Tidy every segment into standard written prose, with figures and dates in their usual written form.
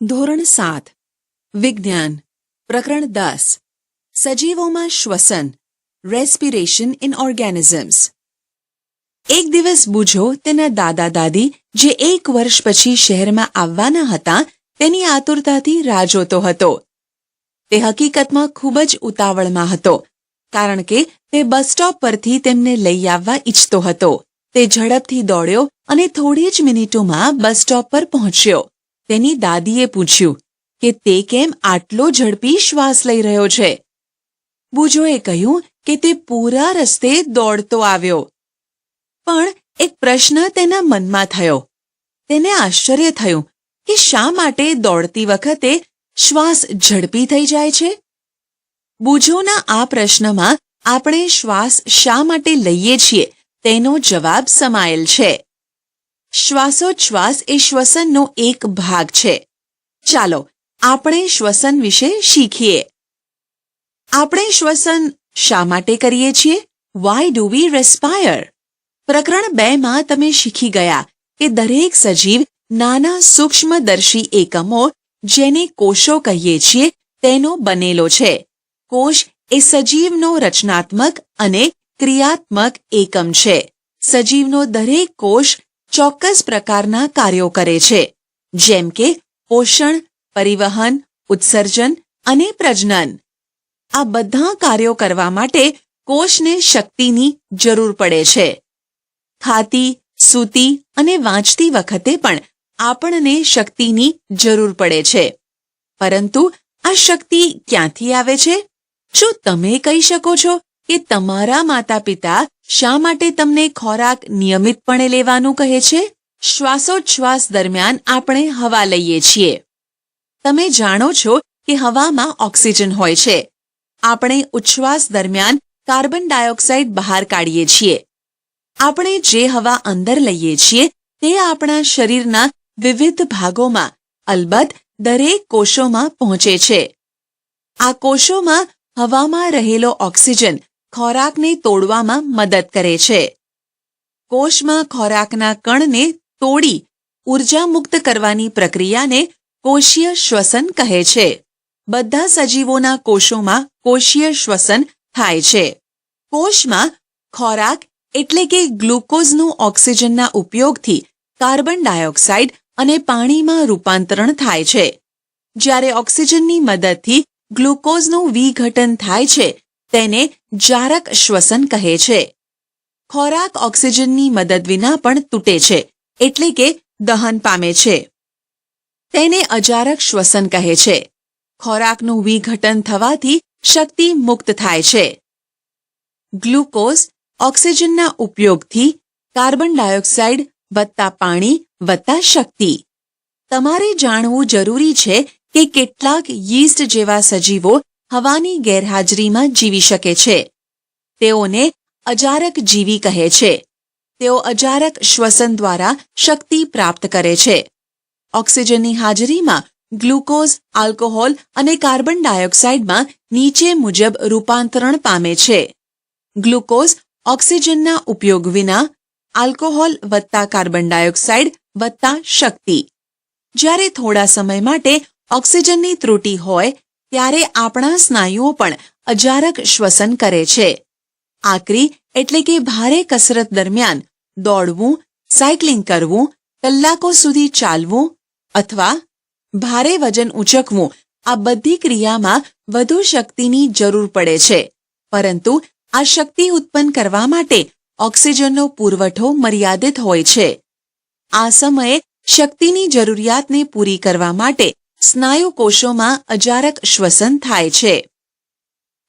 ધોરણ 7 વિજ્ઞાન પ્રકરણ 10 સજીવોમાં શ્વસન રેસ્પિરેશન ઇન ઓર્ગેનિઝમ્સ. એક દિવસ બુજો તેના દાદા દાદી જે 1 વર્ષ પછી શહેરમાં આવવાના હતા તેની આતુરતાથી રાહ જોતો હતો. તે હકીકતમાં ખૂબ જ ઉતાવળમાં હતો કારણ કે તે બસ સ્ટોપ પરથી તેમને લઈ આવવા ઈચ્છતો હતો. તે ઝડપથી દોડ્યો અને થોડી જ મિનિટોમાં બસ સ્ટોપ પર પહોંચ્યો. તેની દાદીએ પૂછ્યું કે તે કેમ આટલો ઝડપી શ્વાસ લઈ રહ્યો છે. બુજોએ કહ્યું કે તે પૂરા રસ્તે દોડતો આવ્યો. પણ એક પ્રશ્ન તેના મનમાં થયો. તેને આશ્ચર્ય થયું કે શા માટે દોડતી વખતે શ્વાસ ઝડપી થઈ જાય છે. બુજોના આ પ્રશ્નમાં આપણે શ્વાસ શા માટે લઈએ છીએ તેનો જવાબ સમાયેલ છે. શ્વાસોચ્છ્વાસ એ શ્વસનનો એક ભાગ છે. ચાલો આપણે શ્વસન વિશે શીખીએ. આપણે શ્વસન શા માટે કરીએ છીએ? Why do we respire? પ્રકરણ 2માં તમે શીખી ગયા કે દરેક સજીવ નાના સૂક્ષ્મદર્શી એકમો જેને કોષો કહીએ છીએ તેનો બનેલો છે. કોષ એ સજીવનો રચનાત્મક અને ક્રિયાત્મક એકમ છે. સજીવનો દરેક કોષ ચોક્કસ પ્રકારના કાર્યો કરે છે, જેમ કે પોષણ, પરિવહન, ઉત્સર્જન અને પ્રજનન. આ બધા કાર્યો કરવા માટે કોષને શક્તિની જરૂર પડે છે. ખાતી, સૂતી અને વાંચતી વખતે પણ આપણને શક્તિની જરૂર પડે છે. પરંતુ આ શક્તિ ક્યાંથી આવે છે? શું તમે કહી શકો છો કે તમારા માતા-પિતા શા માટે તમને ખોરાક નિયમિતપણે લેવાનું કહે છે? શ્વાસોચ્છ્વાસ દરમિયાન આપણે હવા લઈએ છીએ. તમે જાણો છો કે હવામાં ઓક્સિજન હોય છે. આપણે ઉચ્છ્વાસ દરમિયાન કાર્બન ડાયોક્સાઇડ બહાર કાઢીએ છીએ. આપણે જે હવા અંદર લઈએ છીએ તે આપણા શરીરના વિવિધ ભાગોમાં, અલબત્ત દરેક કોષોમાં પહોંચે છે. આ કોષોમાં હવામાં રહેલો ઓક્સિજન ખોરાકને તોડવામાં મદદ કરે છે. કોષમાં ખોરાકના કણને તોડી ઉર્જા મુક્ત કરવાની પ્રક્રિયાને કોષીય શ્વસન કહે છે. બધા સજીવોના કોષોમાં કોષીય શ્વસન થાય છે. કોષમાં ખોરાક એટલે કે ગ્લુકોઝનું ઓક્સિજનના ઉપયોગથી કાર્બન ડાયોક્સાઇડ અને પાણીમાં રૂપાંતરણ થાય છે. જ્યારે ઓક્સિજનની મદદથી ગ્લુકોઝનું વિઘટન થાય છે તેને જારક શ્વસન કહે છે. ખોરાક ઓક્સિજનની મદદ વિના પણ તૂટે છે, એટલે કે દહન પામે છે. તેને અજારક શ્વસન કહે છે. ખોરાકનું વિઘટન થવાથી શક્તિ મુક્ત થાય છે. ગ્લુકોઝ ઓક્સિજનના ઉપયોગથી કાર્બન ડાયોક્સાઇડ વત્તા પાણી વત્તા શક્તિ. તમારે જાણવું જરૂરી છે કે કેટલાક યીસ્ટ જેવા સજીવો હવાની ગેરહાજરીમાં જીવી શકે છે. તેઓને અજારક જીવી કહે છે. તેઓ અજારક શ્વસન દ્વારા શક્તિ પ્રાપ્ત કરે છે. ઓક્સિજનની હાજરીમાં ગ્લુકોઝ, આલ્કોહોલ અને કાર્બન ડાયોક્સાઇડમાં નીચે મુજબ રૂપાંતરણ પામે છે. ગ્લુકોઝ ઓક્સિજનના ઉપયોગ વિના, આલ્કોહોલ વત્તા કાર્બન ડાયોક્સાઇડ વત્તા શક્તિ. જ્યારે થોડા સમય માટે ઓક્સિજનની ત્રુટિ હોય ત્યારે આપણા સ્નાયુઓ પણ અજારક શ્વસન કરે છે. આકરી એટલે કે ભારે કસરત દરમિયાન દોડવું, સાયકલિંગ કરવું, કલાકો સુધી ચાલવું અથવા ભારે વજન ઉચકવું, આ બધી ક્રિયામાં વધુ શક્તિની જરૂર પડે છે. પરંતુ આ શક્તિ ઉત્પન્ન કરવા માટે ઓક્સિજનનો પુરવઠો મર્યાદિત હોય છે. આ સમયે શક્તિની જરૂરિયાતને પૂરી કરવા માટે સ્નાયુ કોષોમાં અજારક શ્વસન થાય છે.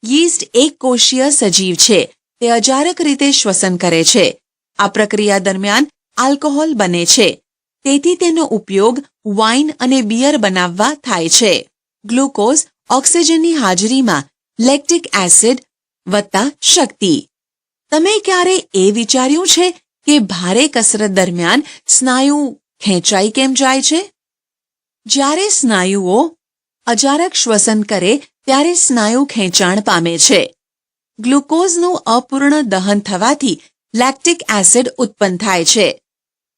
યીસ્ટ એક કોષીય સજીવ છે. તે અજારક રીતે શ્વસન કરે છે. આ પ્રક્રિયા દરમિયાન આલ્કોહોલ બને છે. તેથી તેનો ઉપયોગ વાઇન અને બિયર બનાવવા થાય છે. ગ્લુકોઝ ઓક્સિજનની હાજરીમાં લેક્ટિક એસિડ વત્તા શક્તિ. તમે ક્યારે એ વિચાર્યું છે કે ભારે કસરત દરમિયાન સ્નાયુ ખેંચાઈ કેમ જાય છે? જ્યારે સ્નાયુઓ અજારક શ્વસન કરે ત્યારે સ્નાયુ ખેંચાણ પામે છે. ગ્લુકોઝનું અપૂર્ણ દહન થવાથી લેક્ટિક એસિડ ઉત્પન્ન થાય છે.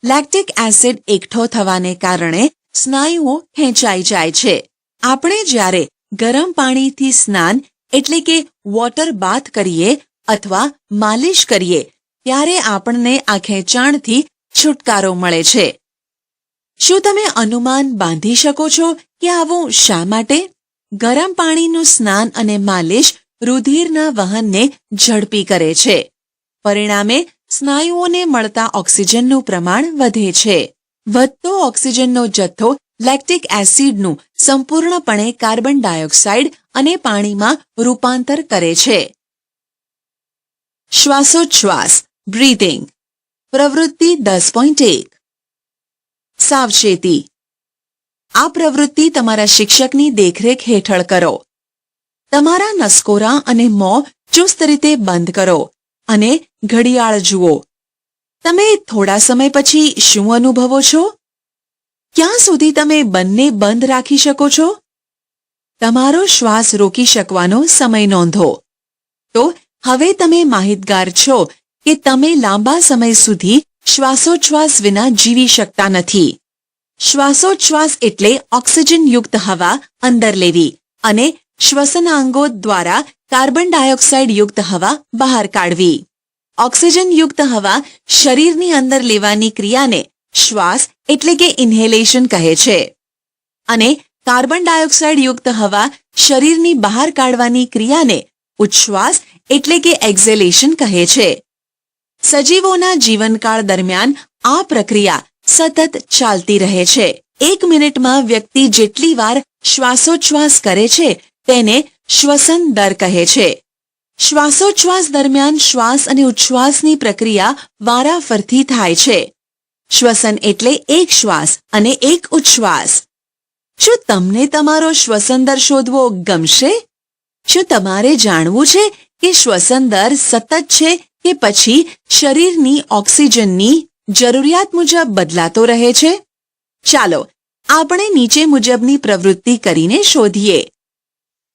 લેક્ટિક એસિડ એકઠો થવાને કારણે સ્નાયુઓ ખેંચાઈ જાય છે. આપણે જ્યારે ગરમ પાણીથી સ્નાન એટલે કે વોટર બાથ કરીએ અથવા માલિશ કરીએ ત્યારે આપણને આ ખેંચાણથી છુટકારો મળે છે. શું તમે અનુમાન બાંધી શકો છો કે આવું શા માટે? ગરમ પાણીનું સ્નાન અને માલિશ રુધિરના વહનને ઝડપી કરે છે. પરિણામે સ્નાયુઓને મળતા ઓક્સિજનનું પ્રમાણ વધે છે. વધતો ઓક્સિજનનો જથ્થો લેક્ટિક એસિડનું સંપૂર્ણપણે કાર્બન ડાયોક્સાઇડ અને પાણીમાં રૂપાંતર કરે છે. શ્વાસોચ્છ્વાસ બ્રીથિંગ પ્રવૃત્તિ 10.1 સાવચેતી. આ પ્રવૃત્તિ તમારા શિક્ષકની દેખરેખ હેઠળ કરો. તમારા નસકોરાં અને મોં ચુસ્ત રીતે બંધ કરો અને ઘડિયાળ જુઓ. તમે થોડા સમય પછી શું અનુભવો છો? ક્યાં સુધી તમે બંને બંધ રાખી શકો છો? તમારો શ્વાસ રોકી શકવાનો સમય નોંધો. તો હવે તમે માહિતગાર છો કે તમે લાંબા સમય સુધી શ્વાસોચ્છ્વાસ વિના જીવી શકતા નથી. શ્વાસોચ્છ્વાસ એટલે ઓક્સિજનયુક્ત હવા અંદર લેવી અને શ્વસનાંગો દ્વારા કાર્બન ડાયોક્સાઇડ યુક્ત હવા બહાર કાઢવી. ઓક્સિજનયુક્ત હવા શરીરની અંદર લેવાની ક્રિયાને શ્વાસ એટલે કે ઇન્હેલેશન કહે છે અને કાર્બન ડાયોક્સાઇડ યુક્ત હવા શરીરની બહાર કાઢવાની ક્રિયાને ઉચ્છ્વાસ એટલે કે એક્ઝેલેશન કહે છે. સજીવોના જીવનકાળ દરમિયાન આ પ્રક્રિયા સતત ચાલતી રહે છે. 1 મિનિટમાં વ્યક્તિ જેટલી વાર શ્વાસોચ્છ્વાસ કરે છે તેને શ્વસન દર કહે છે. શ્વાસોચ્છ્વાસ દરમિયાન શ્વાસ અને ઉચ્છ્વાસની પ્રક્રિયા વારાફરતી થાય છે. શ્વસન એટલે એક શ્વાસ અને એક ઉચ્છ્વાસ. શું તમને તમારો શ્વસન દર શોધવો ગમશે? શું તમારે જાણવું છે કે શ્વસન દર સતત છે કે પછી શરીરની ઓક્સિજનની જરૂરિયાત મુજબ બદલાતો રહે છે? ચાલો આપણે નીચે મુજબની પ્રવૃત્તિ કરીને શોધીએ.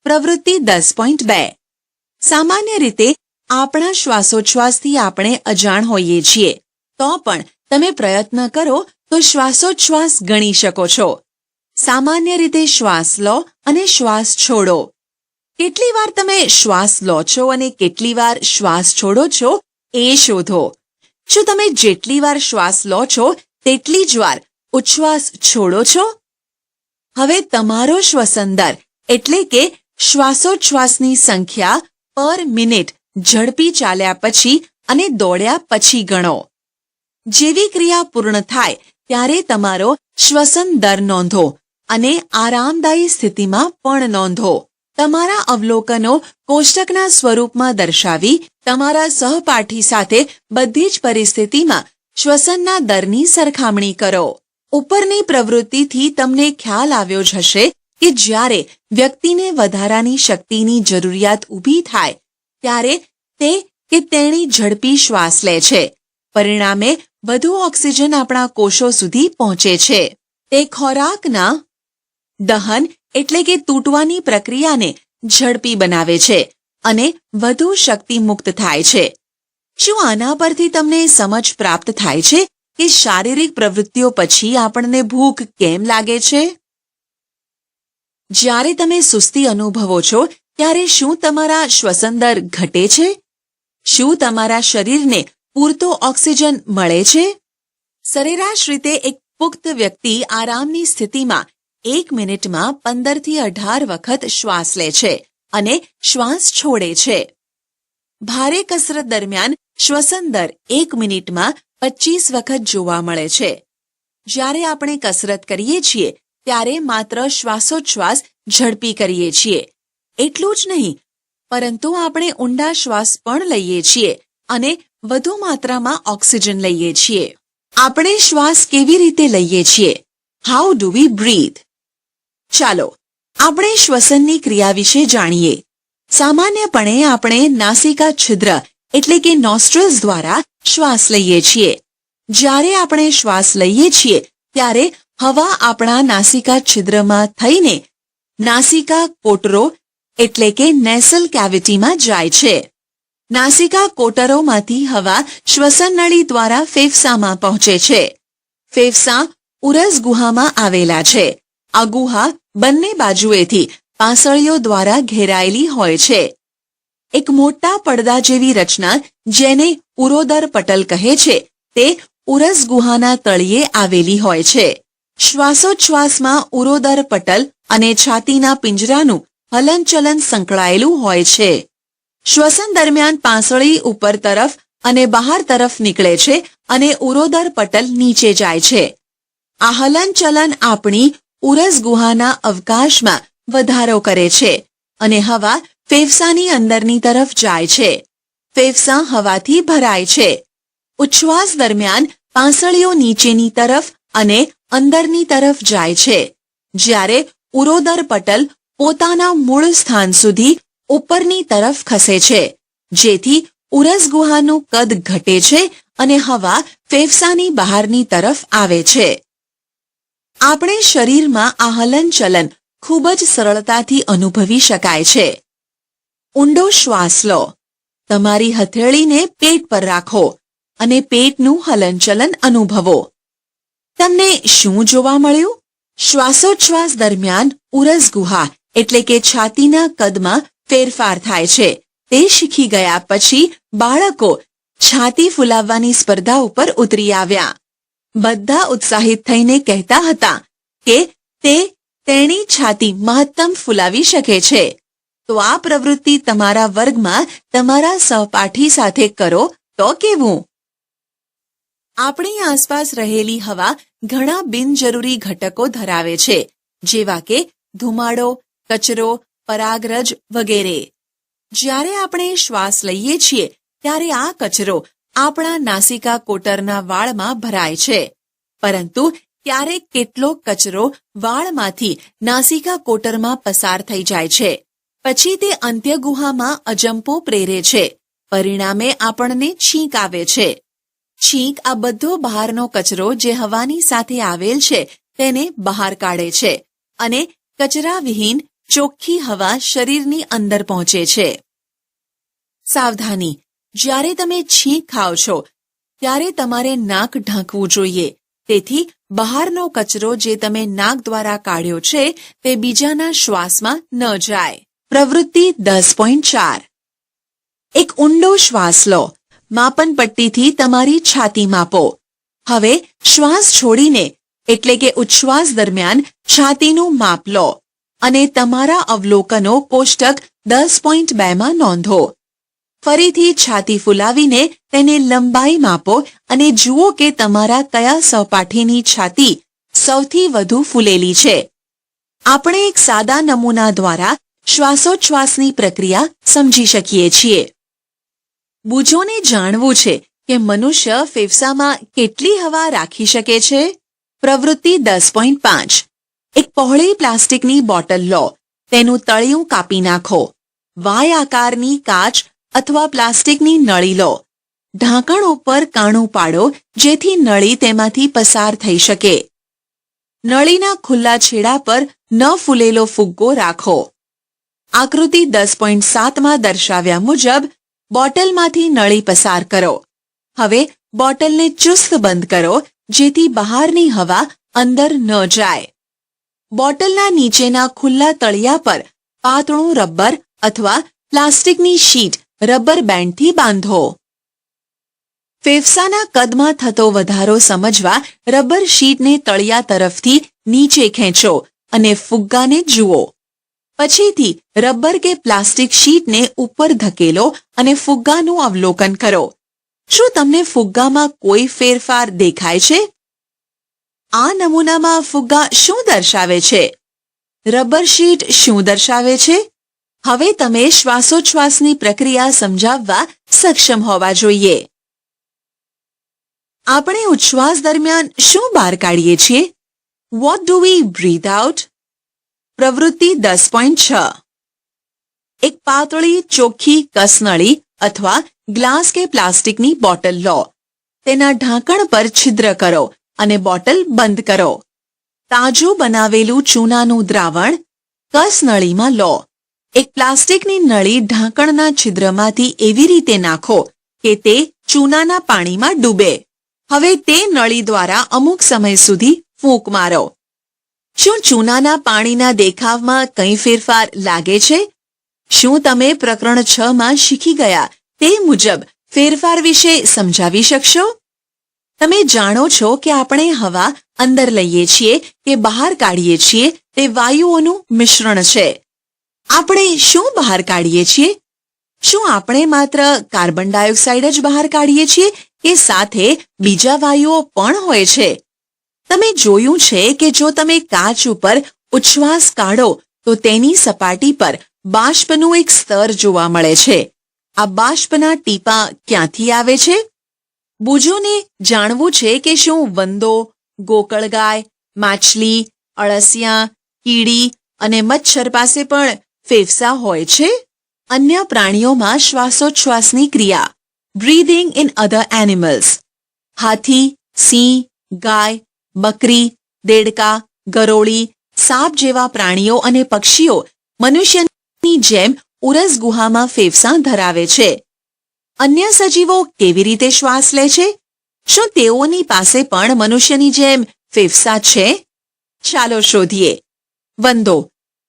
પ્રવૃત્તિ 10.2 સામાન્ય રીતે આપણા શ્વાસોચ્છ્વાસથી આપણે અજાણ હોઈએ છીએ. તો પણ તમે પ્રયત્ન કરો તો શ્વાસોચ્છ્વાસ ગણી શકો છો. સામાન્ય રીતે શ્વાસ લો અને શ્વાસ છોડો. કેટલી વાર તમે શ્વાસ લો છો અને કેટલી વાર શ્વાસ છોડો છો એ શોધો. શું તમે જેટલી વાર શ્વાસ લો છો તેટલી જ વાર ઉચ્છ્વાસ છોડો છો? હવે તમારો શ્વસન દર એટલે કે શ્વાસોચ્છ્વાસની સંખ્યા પર મિનિટ ઝડપી ચાલ્યા પછી અને દોડ્યા પછી ગણો. જેવી ક્રિયા પૂર્ણ થાય ત્યારે તમારો શ્વસન દર નોંધો અને આરામદાયી સ્થિતિમાં પણ નોંધો. તમારા અવલોકનો કોષ્ટકના સ્વરૂપમાં દર્શાવી તમારા સહપાઠી સાથે બધી જ પરિસ્થિતિમાં શ્વસનના દરની સરખામણી કરો. ઉપરની પ્રવૃત્તિથી તમને ખ્યાલ આવ્યો જ હશે કે જ્યારે વ્યક્તિને વધારાની શક્તિની જરૂરિયાત ઊભી થાય ત્યારે તે કે તેણી ઝડપી શ્વાસ લે છે. પરિણામે વધુ ઓક્સિજન આપણા કોષો સુધી પહોંચે છે. તે ખોરાકના દહન એટલે કે તૂટવાની પ્રક્રિયાને ઝડપી બનાવે છે અને વધુ શક્તિ મુક્ત થાય છે. શું આના પરથી તમને સમજ પ્રાપ્ત થાય છે કે શારીરિક પ્રવૃત્તિઓ પછી આપણને ભૂખ કેમ લાગે છે? જ્યારે તમે સુસ્તી અનુભવો છો ત્યારે શું તમારા શ્વસન દર ઘટે છે? શું તમારા શરીરને પૂરતો ઓક્સિજન મળે છે? સરેરાશ રીતે એક પુખ્ત વ્યક્તિ આરામની સ્થિતિમાં 1 મિનિટમાં 15 થી 18 વખત શ્વાસ લે છે અને શ્વાસ છોડે છે. ભારે કસરત દરમિયાન શ્વસન દર 1 મિનિટમાં 25 વખત જોવા મળે છે. જ્યારે આપણે કસરત કરીએ છીએ ત્યારે માત્ર શ્વાસોચ્છ્વાસ ઝડપી કરીએ છીએ. એટલું જ નહીં, પરંતુ આપણે ઊંડા શ્વાસ પણ લઈએ છીએ અને વધુ માત્રામાં ઓક્સિજન લઈએ છીએ. આપણે શ્વાસ કેવી રીતે લઈએ છીએ? How do we breathe? ચાલો આપણે શ્વસનની ક્રિયા વિશે જાણીએ. સામાન્યપણે આપણે નાસિકા છિદ્ર એટલે કે નોસ્ટ્રલ્સ દ્વારા શ્વાસ લઈએ છીએ. જ્યારે આપણે શ્વાસ લઈએ છીએ ત્યારે હવા આપણા નાસિકા છિદ્રમાં થઈને નાસિકા કોટરો એટલે કે નેસલ કેવિટીમાં જાય છે. નાસિકા કોટરોમાંથી હવા શ્વસન નળી દ્વારા ફેફસામાં પહોંચે છે. ફેફસા ઉરસ ગુહામાં આવેલા છે. આ ગુહા બંને બાજુએથી પાંસળીઓ દ્વારા ઘેરાયેલી હોય છે. એક મોટા પડદા જેવી રચના જેને ઉરોદર પટલ કહે છે તે ઉરસ ગુહાના તળિયે આવેલી હોય છે. શ્વાસોચ્છ્વાસમાં ઉરોદર પટલ અને છાતીના પિંજરાનું હલનચલન સંકળાયેલું હોય છે. શ્વસન દરમિયાન પાંસળી ઉપર તરફ અને બહાર તરફ નીકળે છે અને ઉરોદર પટલ નીચે જાય છે. આ હલનચલન આપણી ઉરસ ગુહાના અવકાશમાં વધારો કરે છે અને હવા ફેફસાની અંદરની તરફ જાય છે. ફેફસા હવાથી ભરાય છે. ઉચ્છ્વાસ દરમિયાન પાંસળીઓ નીચેની તરફ અને અંદરની તરફ જાય છે, જ્યારે ઉરોદર પટલ પોતાના મૂળ સ્થાન સુધી ઉપરની તરફ ખસે છે, જેથી ઉરસ ગુહાનું કદ ઘટે છે અને હવા ફેફસાની બહારની તરફ આવે છે. આપણે શરીરમાં આ હલનચલન ખૂબ જ સરળતાથી અનુભવી શકાય છે. ઊંડો શ્વાસ લો. તમારી હથેળીને પેટ પર રાખો અને પેટનું હલનચલન અનુભવો. તમને શું જોવા મળ્યું? શ્વાસોચ્છ્વાસ દરમિયાન ઉરસ ગુહા એટલે કે છાતીના કદમાં ફેરફાર થાય છે. તે શીખી ગયા પછી બાળકો છાતી ફૂલાવવાની સ્પર્ધા ઉપર ઉતરી આવ્યા. બધા ઉત્સાહિત થઈને કહેતા હતા કે તેણી છાતી મહત્તમ ફૂલાવી શકે છે. તો આ પ્રવૃત્તિ તમારા વર્ગમાં તમારા સહપાઠી સાથે કરો તો કેવું? આપણી આસપાસ રહેલી હવા ઘણા બિનજરૂરી ઘટકો ધરાવે છે, જેવા કે ધુમાડો, કચરો, પરાગરજ વગેરે. જ્યારે આપણે શ્વાસ લઈએ છીએ ત્યારે આ કચરો આપણા નાસિકા કોટરના વાળમાં ભરાય છે, પરંતુ ક્યારેક કેટલોક કચરો વાળમાંથી નાસિકા કોટરમાં પસાર થઈ જાય છે. પછી તે અંત્યગુહામાં અજંપો પ્રેરે છે. પરિણામે આપણને છીંક આવે છે. છીંક આ બધો બહારનો કચરો જે હવાની સાથે આવેલ છે તેને બહાર કાઢે છે અને કચરાવિહીન ચોખ્ખી હવા શરીરની અંદર પહોંચે છે. સાવધાની: જ્યારે તમે છીંક ખાઓ છો ત્યારે તમારે નાક ઢાંકવું જોઈએ, તેથી બહારનો કચરો જે તમે નાક દ્વારા કાઢ્યો છે તે બીજાના શ્વાસમાં ન જાય. પ્રવૃત્તિ 10.4. એક ઊંડો શ્વાસ લો. માપન પટ્ટીથી તમારી છાતી માપો. હવે શ્વાસ છોડીને એટલે કે ઉચ્છ્વાસ દરમિયાન છાતીનું માપ લો અને તમારા અવલોકનો કોષ્ટક 10.2 માં નોંધો. ફરીથી છાતી ફૂલાવીને તેને લંબાઈ માપો અને જુઓ કે તમારા કયા સહપાઠીની છાતી સૌથી વધુ ફૂલેલી છે. આપણે એક સાદા નમૂના દ્વારા શ્વાસોચ્છ્વાસની પ્રક્રિયા સમજી શકીએ છીએ. બુજોને જાણવું છે કે મનુષ્ય ફેફસામાં કેટલી હવા રાખી શકે છે. પ્રવૃત્તિ 10.5. એક પહોળી પ્લાસ્ટિકની બોટલ લો. તેનું તળિયું કાપી નાખો. વાય આકારની કાચ અથવા પ્લાસ્ટિકની નળી લો. ઢાંકણ ઉપર કાણું પાડો જેથી નળી તેમાંથી પસાર થઈ શકે. નળીના ખુલ્લા છેડા પર ન ફૂલેલો ફુગ્ગો રાખો. આકૃતિ 10.7 માં દર્શાવ્યા મુજબ બોટલમાંથી નળી પસાર કરો. હવે બોટલને ચુસ્ત બંધ કરો જેથી બહારની હવા અંદર ન જાય. બોટલના નીચેના ખુલ્લા તળિયા પર પાતળું રબર અથવા પ્લાસ્ટિકની શીટ રબર બેન્ડથી બાંધો. ફેફસાના કદમાં થતો વધારો સમજવા રબર શીટને તળિયા તરફથી નીચે ખેંચો અને ફુગ્ગાને જુઓ. પછીથી રબર કે પ્લાસ્ટિક શીટને ઉપર ધકેલો અને ફુગ્ગાનું અવલોકન કરો. શું તમને ફુગ્ગામાં કોઈ ફેરફાર દેખાય છે? આ નમૂનામાં ફુગ્ગા શું દર્શાવે છે? રબર શીટ શું દર્શાવે છે? હવે તમે શ્વાસોચ્છ્વાસની પ્રક્રિયા સમજાવવા સક્ષમ હોવા જોઈએ. આપણે ઉચ્છ્વાસ દરમિયાન શું બહાર કાઢીએ છીએ? What do we breathe out? પ્રવૃત્તિ 10.6. એક પાતળી ચોખ્ખી કસનળી અથવા ગ્લાસ કે પ્લાસ્ટિકની બોટલ લો. તેના ઢાંકણ પર છિદ્ર કરો અને બોટલ બંધ કરો. તાજું બનાવેલું ચૂનાનું દ્રાવણ કસનળીમાં લો. એક પ્લાસ્ટિકની નળી ઢાંકણના છિદ્રમાંથી એવી રીતે નાખો કે તે ચૂનાના પાણીમાં ડૂબે. હવે તે નળી દ્વારા અમુક સમય સુધી ફૂંક મારો. શું ચૂનાના પાણીના દેખાવમાં કંઈ ફેરફાર લાગે છે? શું તમે પ્રકરણ 6 માં શીખી ગયા તે મુજબ ફેરફાર વિશે સમજાવી શકશો? તમે જાણો છો કે આપણે હવા અંદર લઈએ છીએ કે બહાર કાઢીએ છીએ તે વાયુઓનું મિશ્રણ છે. આપણે શું બહાર કાઢીએ છીએ? શું આપણે માત્ર કાર્બન ડાયોક્સાઇડ જ બહાર કાઢીએ છીએ કે સાથે બીજા વાયુઓ પણ હોય છે? તમે જોયું છે કે જો તમે કાચ ઉપર ઉચ્છ્વાસ કાઢો તો તેની સપાટી પર બાષ્પનું એક સ્તર જોવા મળે છે. આ બાષ્પના ટીપાં ક્યાંથી આવે છે? બુજોને જાણવું છે કે શું વંદો, ગોકળગાય, માછલી, અળસિયા, કીડી અને મચ્છર પાસે પણ ફેફસા હોય છે? અન્ય પ્રાણીઓમાં શ્વાસોચ્છ્વાસની ક્રિયા બ્રીધિંગ ઇન અધર એનિમલ્સ. હાથી, સિંહ, ગાય, બકરી, દેડકા, ગરોળી, સાપ જેવા પ્રાણીઓ અને પક્ષીઓ મનુષ્યની જેમ ઉરસ ગુહામાં ફેફસાં ધરાવે છે. અન્ય સજીવો કેવી રીતે શ્વાસ લે છે? શું તેઓની પાસે પણ મનુષ્યની જેમ ફેફસાં છે? ચાલો શોધીએ.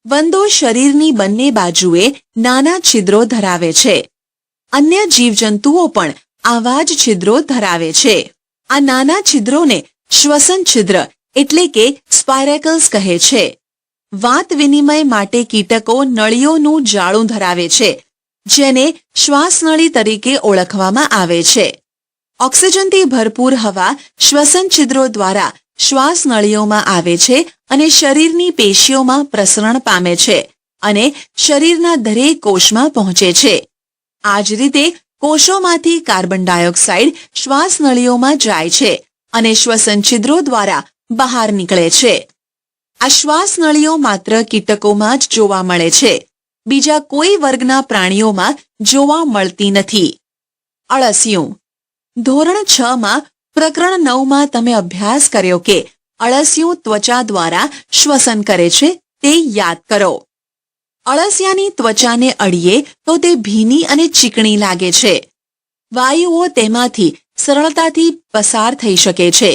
વંદો શરીરની બંને બાજુએ નાના છિદ્રો ધરાવે છે. અન્ય જીવજંતુઓ પણ આવા જ છિદ્રો ધરાવે છે. આ નાના છિદ્રોને શ્વસન છિદ્ર એટલે કે સ્પાયરેકલ્સ કહે છે. વાત વિનિમય માટે કીટકો નળીઓનું જાળું ધરાવે છે જેને શ્વાસનળી તરીકે ઓળખવામાં આવે છે. ઓક્સિજનથી ભરપૂર હવા શ્વસન છિદ્રો દ્વારા શ્વાસનળીઓમાં આવે છે અને શરીરની પેશીઓમાં પ્રસરણ પામે છે અને શરીરના દરેક કોષમાં પહોંચે છે. આ જ રીતે કોષોમાંથી કાર્બન ડાયોક્સાઇડ શ્વાસનળીઓમાં જાય છે અને શ્વસન છિદ્રો દ્વારા બહાર નીકળે છે. આ શ્વાસનળીઓ માત્ર કીટકોમાં જ જોવા મળે છે. બીજા કોઈ વર્ગના પ્રાણીઓમાં જોવા મળતી નથી. અળસિયું. ધોરણ 6 માં પ્રકરણ 9 માં તમે અભ્યાસ કર્યો કે અળસિયું ત્વચા દ્વારા શ્વસન કરે છે તે યાદ કરો. અળસિયાની ત્વચાને અડીએ તો તે ભીની અને ચીકણી લાગે છે. વાયુઓ તેમાંથી સરળતાથી પસાર થઈ શકે છે.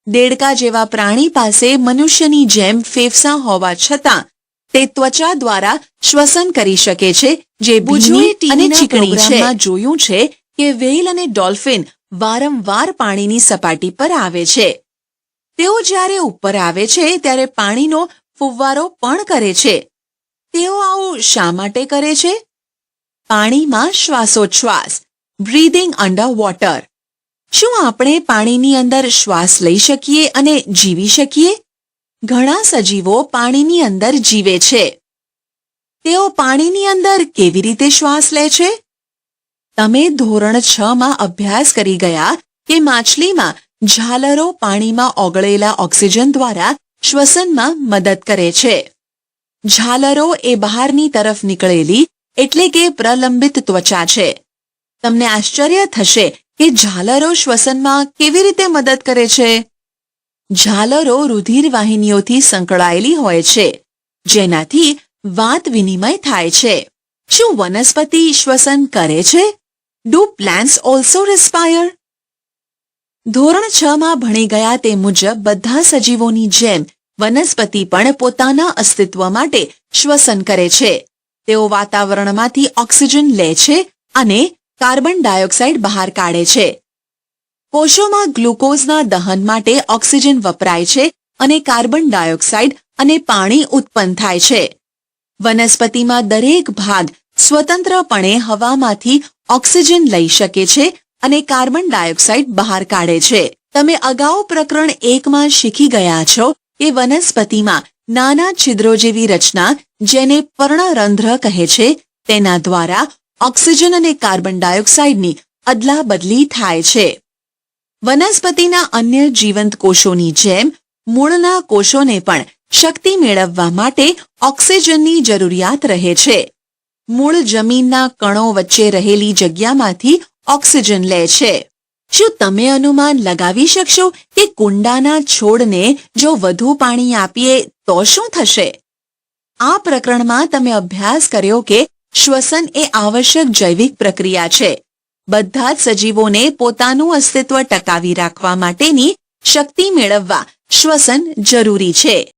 દેડકા જેવા પ્રાણી પાસે મનુષ્યની જેમ ફેફસાં હોવા છતાં તે ત્વચા દ્વારા શ્વસન કરી શકે છે જે ભીની અને ચીકણી છે. જોયું છે કે વ્હેલ અને ડોલ્ફિન વારંવાર પાણીની સપાટી પર આવે છે. તેઓ જ્યારે ઉપર આવે છે ત્યારે પાણીનો ફુવ્વારો પણ કરે છે. તેઓ આવું શા માટે કરે છે? પાણીમાં શ્વાસોચ્છ્વાસ બ્રીધિંગ અંડર વોટર. શું આપણે પાણીની અંદર શ્વાસ લઈ શકીએ અને જીવી શકીએ? ઘણા સજીવો પાણીની અંદર જીવે છે. તેઓ પાણીની અંદર કેવી રીતે શ્વાસ લે છે? તમે ધોરણ 6 માં અભ્યાસ કરી ગયા કે માછલીમાં ઝાલરો પાણીમાં ઓગળેલા ઓક્સિજન દ્વારા શ્વસનમાં મદદ કરે છે. ઝાલરો એ બહારની તરફ નીકળેલી એટલે કે પ્રલંબિત ત્વચા છે. તમને આશ્ચર્ય થશે કે ઝાલરો શ્વસનમાં કેવી રીતે મદદ કરે છે? ઝાલરો રુધિર વાહિનીઓથી સંકળાયેલી હોય છે જેનાથી વાત વિનિમય થાય છે. શું વનસ્પતિ શ્વસન કરે છે? Do plants also respire? ધોરણ 6 માં ભણી ગયા તે મુજબ બધા સજીવોની જેમ વનસ્પતિ પણ પોતાના અસ્તિત્વ માટે શ્વસન કરે છે. તેઓ વાતાવરણમાંથી ઓક્સિજન લે છે અને કાર્બન ડાયોક્સાઇડ બહાર કાઢે છે. કોષોમાં ગ્લુકોઝના દહન માટે ઓક્સિજન વપરાય છે અને કાર્બન ડાયોક્સાઇડ અને પાણી ઉત્પન્ન થાય છે. વનસ્પતિમાં દરેક ભાગ સ્વતંત્રપણે હવામાંથી ઓક્સિજન લઈ શકે છે અને કાર્બન ડાયોક્સાઇડ બહાર કાઢે છે. તમે અગાઉ પ્રકરણ 1 માં શીખી ગયા છો કે વનસ્પતિમાં નાના છિદ્રો જેવી રચના જેને પર્ણરંધ્ર કહે છે તેના દ્વારા ઓક્સિજન અને કાર્બન ડાયોક્સાઇડની અદલાબદલી થાય છે. વનસ્પતિના અન્ય જીવંત કોષોની જેમ મૂળના કોષોને પણ શક્તિ મેળવવા માટે ઓક્સિજનની જરૂરિયાત રહે છે. મૂળ જમીનના કણો વચ્ચે રહેલી જગ્યામાંથી ઓક્સિજન લે છે. શું તમે અનુમાન લગાવી શકશો કે કુંડાના છોડને જો વધુ પાણી આપીએ તો શું થશે? આ પ્રકરણમાં તમે અભ્યાસ કર્યો કે શ્વસન એ આવશ્યક જૈવિક પ્રક્રિયા છે. બધા જ સજીવોને પોતાનું અસ્તિત્વ ટકાવી રાખવા માટેની શક્તિ મેળવવા શ્વસન જરૂરી છે.